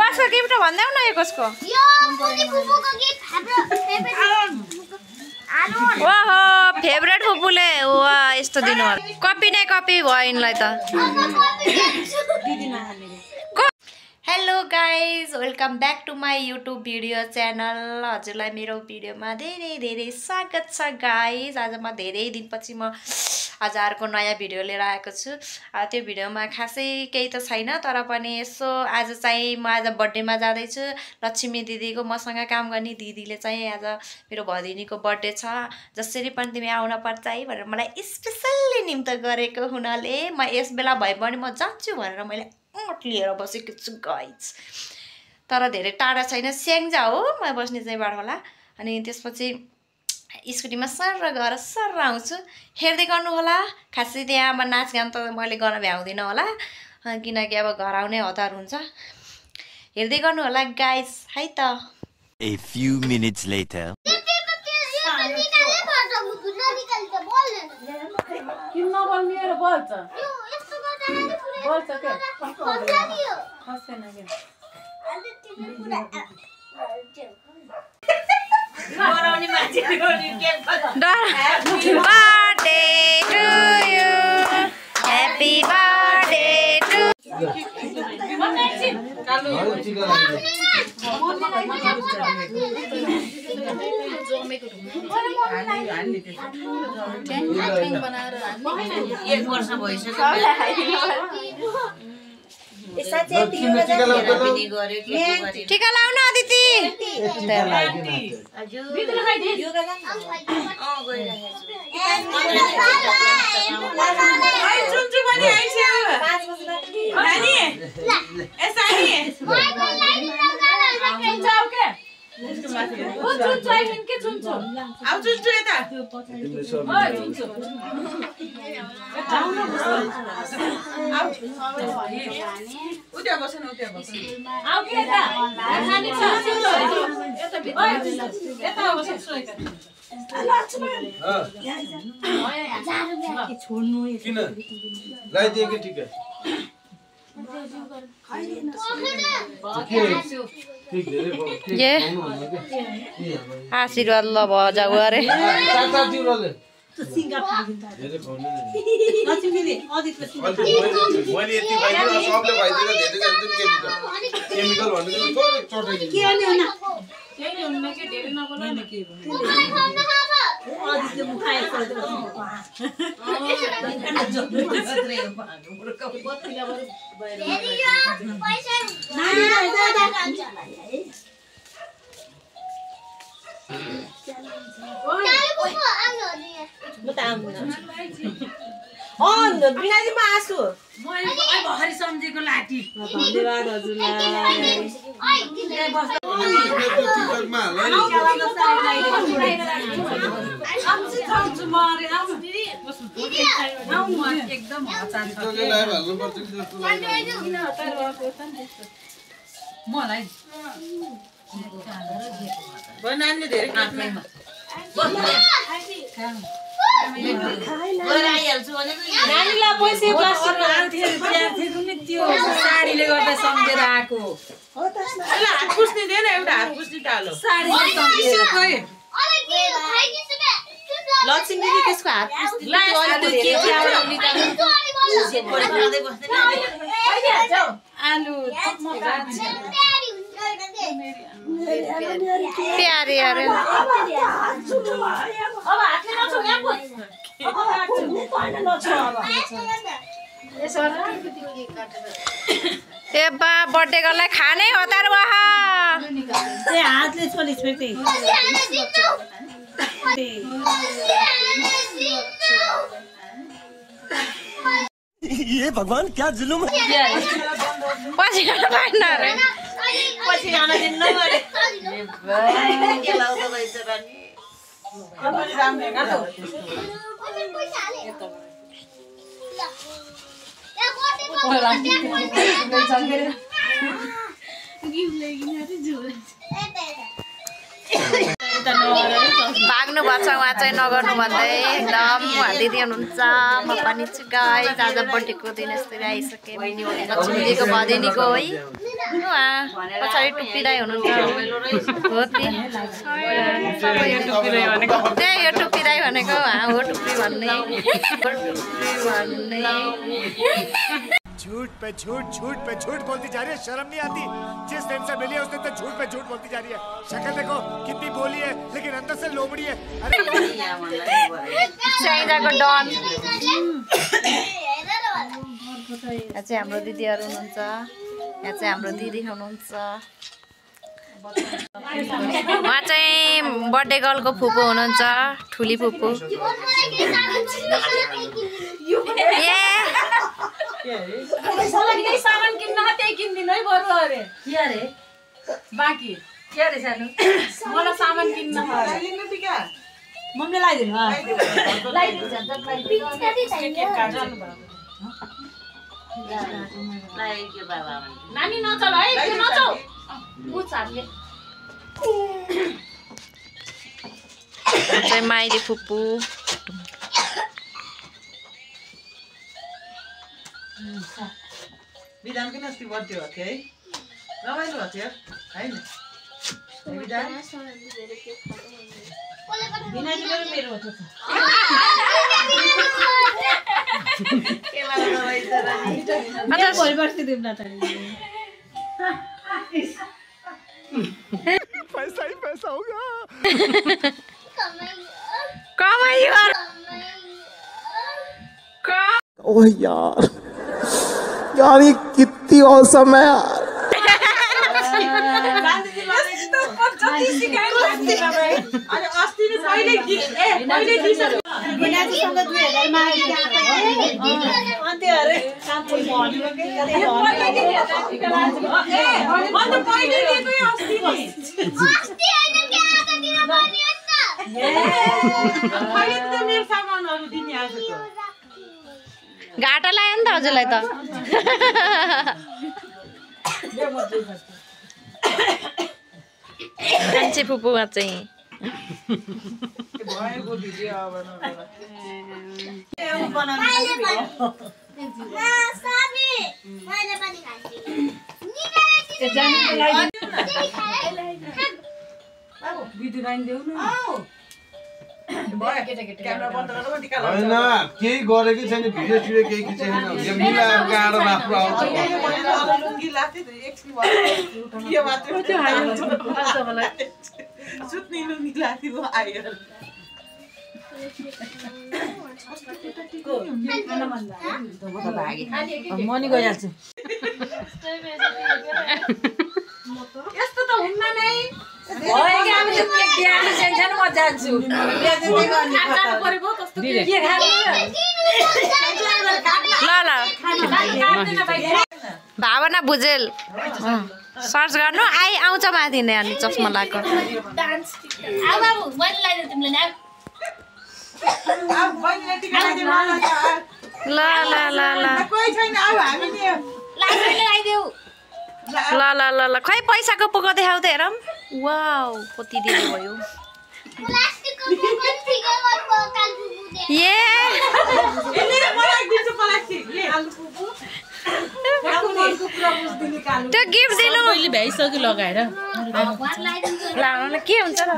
कसको गिफ्ट भन्दै न यो कसको ओहो फेभरेट फुपूले वा यस्तो दिनु कपी नै कपी भयो यिनलाई त hello guys welcome back to my YouTube video channel हजुरलाई मेरो भिडियोमा धेरै धेरै स्वागत छ गाइज आज म धेरै दिनपछि म आज अर्को नयाँ भिडियो लिएर आएको छु त्यो भिडियोमा खासै केही त छैन तर पनि यसो आज चाहिँ म आज बर्थडेमा जाँदैछु लक्ष्मी दिदीको मसँग काम गर्ने दिदीले चाहिँ आज मेरो भदिनीको बर्थडे छ जसरी पनि तिमी आउन पर्छ है भनेर मलाई स्पेसल्ली निम्त गरेको हुनाले म यस बेला भए पनि म जान्छु भनेर मैले आँट लिएर बसेको छु गाइज तर धेरै टाढा छैन स्याङ्जा हो म बस्ने चाहिँ बाटोला अनि त्यसपछि स्कुटीमा सर गएर सर आउँछु हेर्दै गर्नु होला खासै त्यहाँ अब नाचगान त मैले गर्न भ्याउँदिनँ होला किनकि अब घर आउने हतार हुन्छ हेर्दै गर्नु होला गाइस है त A few minutes later Birthday to you. Happy birthday to टिका लाउन अदिति आशीर्वाद ल भजाउ अरे भरि सम्झेको लाठी धन्यवाद हजुरलाई एकदम मलाई बनाउने धेरै नानीलाई पैसा त्यो साडीले गर्दा सम्झेर आएको हात पुस्ने दिएन एउटा हात पुस्ने टालो लक्ष्मी दिदी त्यसको हात आलु प्यारे अरे ए बा बर्थडे गर्नलाई खानै हतार वाहा हातले छोडी छोडी ये भगवान क्या जुलुम है पछि गर्न पाएन रे पछि जान दिन्न गरे के लाउँदा भइछ रानी कति दाम हेगा त भाग्नु भएको छ उहाँ चाहिँ नगर्नु भन्दै एकदम दिदी हुनुहुन्छ। म पनि छु गाइस। आज बर्थडेको दिन यसरी आइसकेँ। लक्ष्मीजीको भदैनीको है उहाँ पछाडि टुप्पीराई हुनुहुन्छ। हो त्यही यो टुप्पीराई भनेको हो टुप्पी भन्ने झूठ पे झूठ बोलती जा रही है। शर्म नहीं आती? जिस दिन से मिली है उसने तो झूठ पे झूठ बोलती जा रही है। शक्ल देखो कितनी बोली है लेकिन अंदर से लोमड़ी है। अरे चाइनाको डन यहाँ चाहिँ हाम्रो दिदीहरू हुनुहुन्छ। यहाँ चाहिँ हाम्रो दिदी हुनुहुन्छ। उहाँ चाहिँ बर्थडे गर्लको फुपू हुनुहुन्छ। ठुली फुपू सामान किन्न त्यही किन्दिनु है बरु। अरे के अरे बाँकी के अरे सानो मलाई सामान किन्न मम्मी लगाइदिनु नानी नचल है नचौ चाहिँ माइली फुपू विधान किन अस्ति बर्थडे भएको थियो है रमाइलो भएको थियो होइन विधान मेरो पैसा ही पैसा होगा। ओह यार ये कितनी औसम है यार। घाटा लाग्यो नि त हजुरलाई त। कान्छी फुपूमा चाहिँ होइन केही गरेकै छैन भिडियो सिडियो केही खिचेको छैन यो मिलाएर गाडो राम्रो आउँछ सुत्ने लुङ्गी लाथ्यो आयो मनी गइहाल्छु यस्तो त हुन्न नै भावना भुजेल सर्च गर्नु आउँछ माथि नै अनि चस्मा लगाएको। ल ल ल ल ल ल ल ल खै पैसाको पोको देखाउ त हेरौँ। वाउ कति दिनु भयो। त्यो गिफ्ट दिनु पहिले भ्याइसक्यो लगाएर लाउन के हुन्छ र।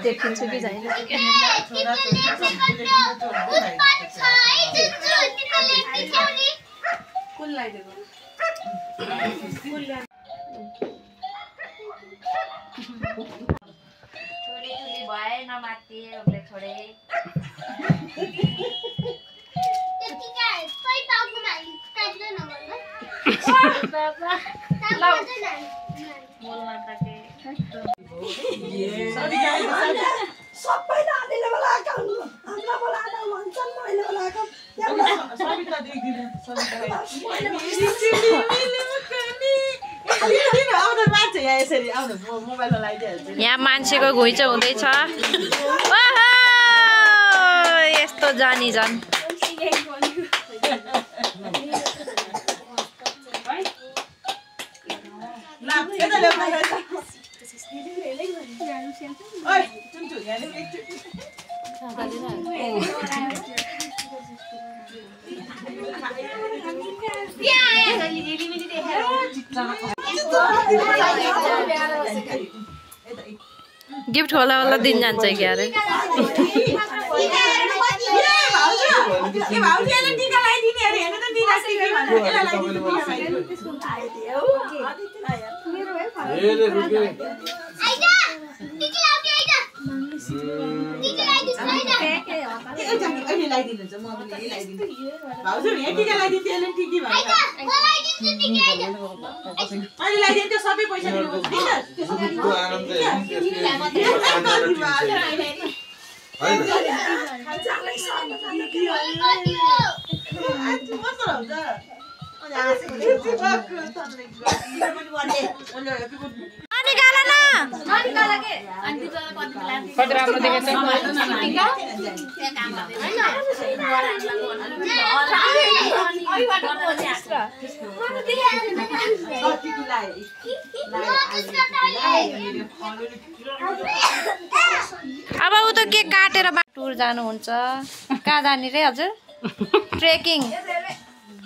देखिन्छ कि छैन भएन माथि छोडे यहाँ मान्छेको घुइँचो हुँदैछ। यस्तो जानी जान गिफ्ट होला दिन जान्छ क्या अरे अब उ त के काटेर टुर जानुहुन्छ कहाँ जाने रे हजुर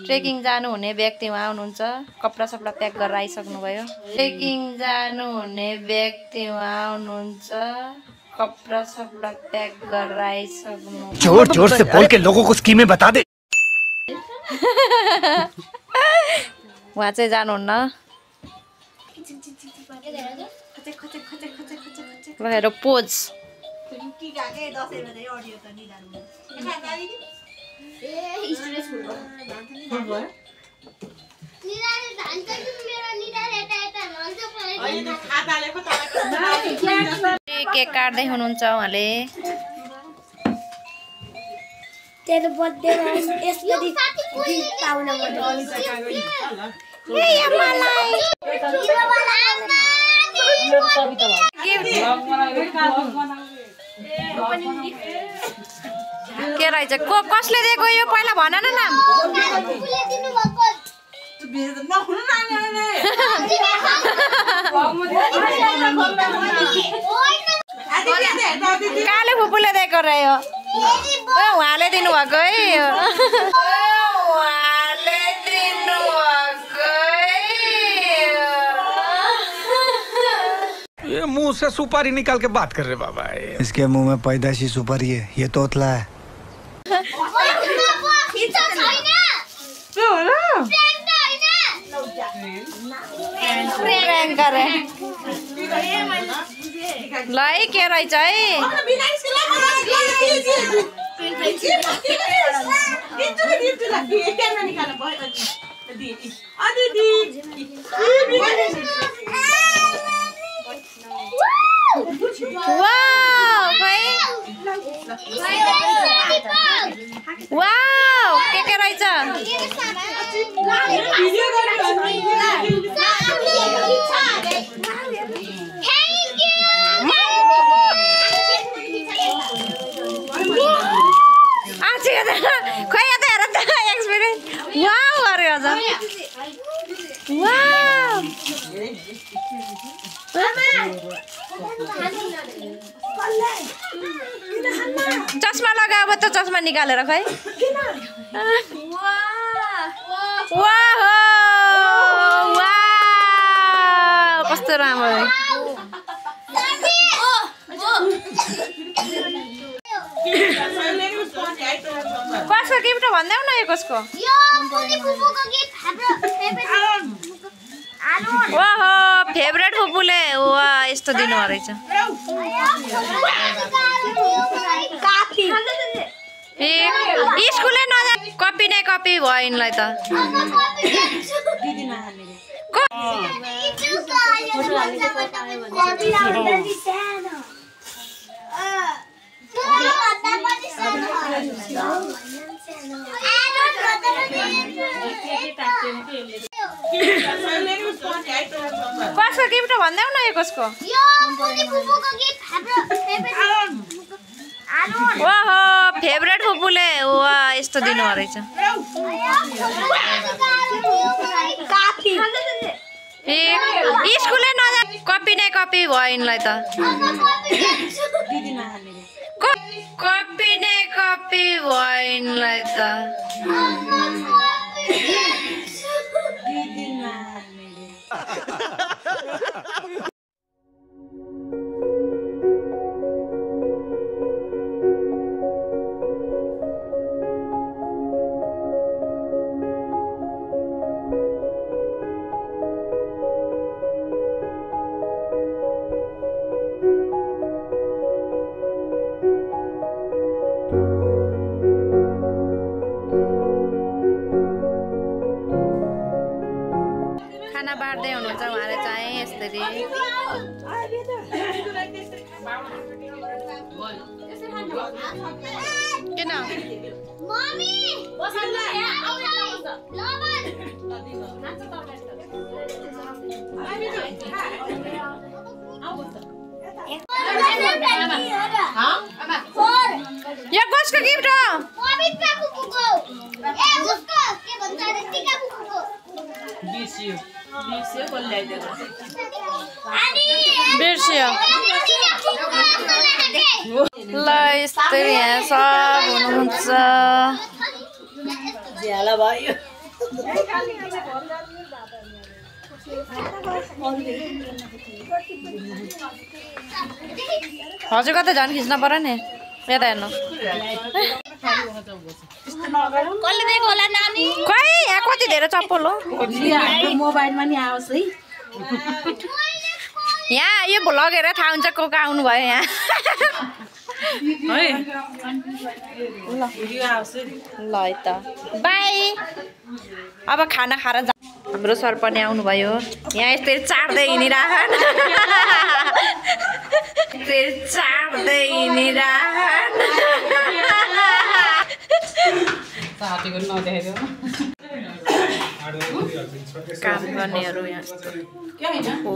ट्रेकिङ जानुहुने व्यक्ति उहाँ हुनुहुन्छ कपडा सपडा प्याक गरेर आइसक्नुभयो ट्रेकिङ जानुहुने व्यक्ति उहाँ हुनुहुन्छ कपडा सपडा प्याक गरेर आइसक्नु जोर जोर से बोल के लोगों को स्कीमें बता दे उहाँ चाहिँ जानुहुन्न हेर पोज केक काट्दै हुनुहुन्छ उहाँले तेरो बर्थडेमा यसरी पाउन के रहेछ कसले दिएको यो पहिला भन न नाम काले फुपूले दिएको रह्यो उहाँले दिनुभएको है ये मुंह से सुपारी निकाल के बात कर रहे बाबा इसके मुंह में पैदाशी सुपारी है ये तोतला है ल के रहेछ है वाउ के रहेछ खोइ त हेर त एक्सपिरियन्स वाउ अरे हजुर वाउ चस्मा लगा अब त चस्मा निकालेर खै कस्तो राम्रो कसको गिफ्ट भन्दैउ न यो कसको ओहो फेभरेट फुपूले वा यस्तो दिनु रहेछ ए स्कुलै नजा कपी नै कपी भयो यिनलाई त कसको गिफ्ट भन्दैउ न यो कसको ओहो फेभरेट फुपूले वा यस्तो दिनु रहेछ स्कुलै नजा कपी नै कपी भयो यिनलाई त कपी नै कपी भयो यिनलाई त खाना बाँड्दै हुनुहुन्छ उहाँले चाहिँ यसरी किन यो कसको गिफ्ट हो ल यस्तै यहाँ सब हुनुहुन्छ हजुरको त झन् खिच्न पर्यो नि यता हेर्नु खै यहाँ कति धेरै चप्पल हो मोबाइलमा नि आओस् है यहाँ यो भ्लग हेरेर थाहा हुन्छ को आउनु भयो यहाँ ल है त बाई अब खाना खाएर जा हाम्रो सर पनि आउनुभयो यहाँ यस्तै चाड्दै हिँडिरहन् चाड्दै हिँडिरहन् काम गर्नेहरू यहाँ हो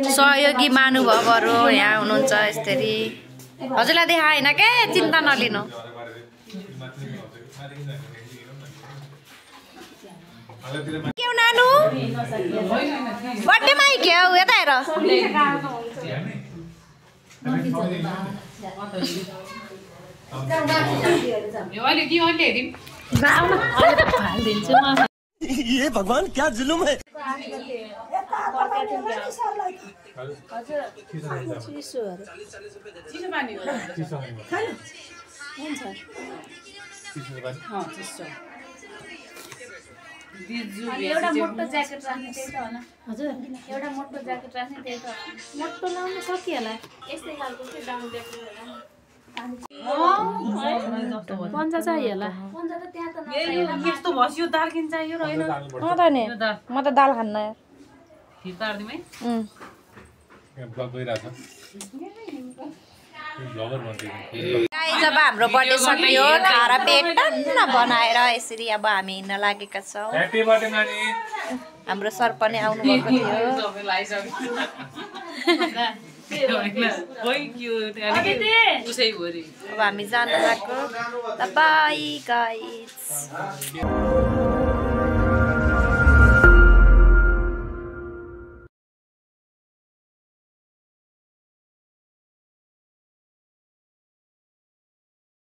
सहयोगी महानुभावहरू यहाँ हुनुहुन्छ यसरी हजुरलाई देखा होइन के चिन्ता नलिनु के नानु बर्थडेमा के हो यता हेर ये भगवान क्या जुलुम है एउटा मोटो ज्याकेट राख्ने त्यही त होला हजुर एउटा मोटो ज्याकेट राख्ने त्यही त मोटो लाउन सकिएला यस्तै खालको चाहिँ डाउन ज्याकेट पन्जा चाहियो होला पन्जा त त्यहाँ त यस्तो भस्यो दाल किन चाहियो र हैन त नि म त दाल खान्न यार फिर्तार्दिमै ब्लग गइराछ जब हाम्रो बर्थडे सकियो खाएर पेट टन्न बनाएर यसरी अब हामी हिँड्न लागेका छौँ हाम्रो सर पनि आउनुभएको थियो अब हामी जान लाग्यो बाई गाइस